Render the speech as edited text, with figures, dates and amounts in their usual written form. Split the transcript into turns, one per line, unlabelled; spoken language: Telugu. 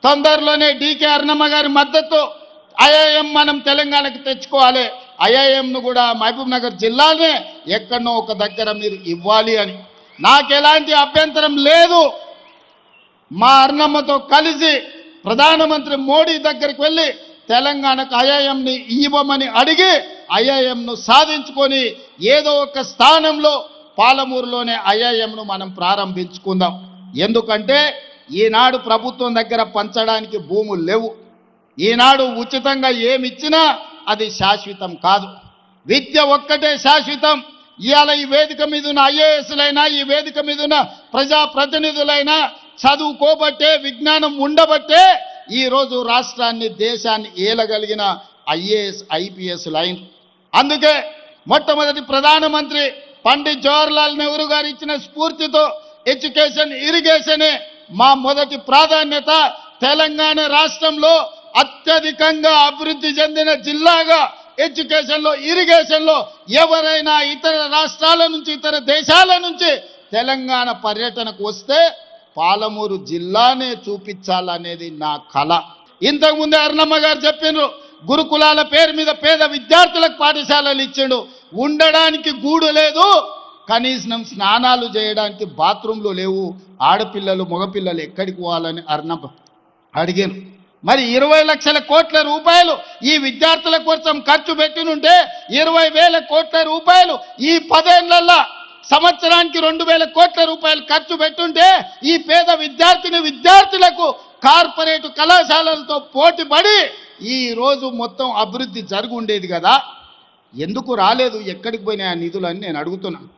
తొందరలోనే డీకే అరుణమ్మ గారి మద్దతు ఐఐఎం మనం తెలంగాణకు తెచ్చుకోవాలి. ఐఐఎంను కూడా మహబూబ్ నగర్ జిల్లానే ఎక్కడనో ఒక దగ్గర మీరు ఇవ్వాలి అని నాకు ఎలాంటి అభ్యంతరం లేదు. మా అరుణమ్మతో కలిసి ప్రధానమంత్రి మోడీ దగ్గరికి వెళ్ళి తెలంగాణకు ఐఐఎంని ఇవ్వమని అడిగి ఐఐఎంను సాధించుకొని ఏదో ఒక స్థానంలో పాలమూరులోనే ఐఐఎంను మనం ప్రారంభించుకుందాం. ఎందుకంటే ఈనాడు ప్రభుత్వం దగ్గర పంచడానికి భూములు లేవు. ఈనాడు ఉచితంగా ఏమిచ్చినా అది శాశ్వతం కాదు. విద్య ఒక్కటే శాశ్వతం. ఇవాళ ఈ వేదిక మీద ఉన్న ఐఏఎస్లైనా ఈ వేదిక మీద ఉన్న ప్రజాప్రతినిధులైనా చదువుకోబట్టే విజ్ఞానం ఉండబట్టే ఈరోజు రాష్ట్రాన్ని దేశాన్ని ఏలగలిగిన ఐఏఎస్ ఐపీఎస్ లైన్. అందుకే మొట్టమొదటి ప్రధానమంత్రి పండిత్ జవహర్లాల్ నెహ్రూ గారు ఇచ్చిన స్ఫూర్తితో ఎడ్యుకేషన్ ఇరిగేషనే మా మొదటి ప్రాధాన్యత. తెలంగాణ రాష్ట్రంలో అత్యధికంగా అభివృద్ధి చెందిన జిల్లాగా ఎడ్యుకేషన్లో ఇరిగేషన్లో ఎవరైనా ఇతర రాష్ట్రాల నుంచి ఇతర దేశాల నుంచి తెలంగాణ పర్యటనకు వస్తే పాలమూరు జిల్లానే చూపించాలనేది నా కళ. ఇంతకుముందే అరుణమ్మ గారు చెప్పినారు, గురుకులాల పేరు మీద పేద విద్యార్థులకు పాఠశాలలు ఇచ్చిండు. ఉండడానికి గూడు లేదు, కనీసం స్నానాలు చేయడానికి బాత్రూంలు లేవు. ఆడపిల్లలు మగపిల్లలు ఎక్కడికి పోవాలని అరుణమ్మ అడిగాను. మరి 20 లక్షల కోట్ల రూపాయలు ఈ విద్యార్థుల కోసం ఖర్చు పెట్టినుంటే 20,000 కోట్ల రూపాయలు ఈ 10 ఏళ్లలో సంవత్సరానికి 2,000 కోట్ల రూపాయలు ఖర్చు పెట్టుంటే ఈ పేద విద్యార్థులకు కార్పొరేట్ కళాశాలలతో పోటీపడి ఈ రోజు మొత్తం అభివృద్ధి జరిగి ఉండేది కదా. ఎందుకు రాలేదు? ఎక్కడికి పోయినాయి ఆ నిధులని నేను అడుగుతున్నాను.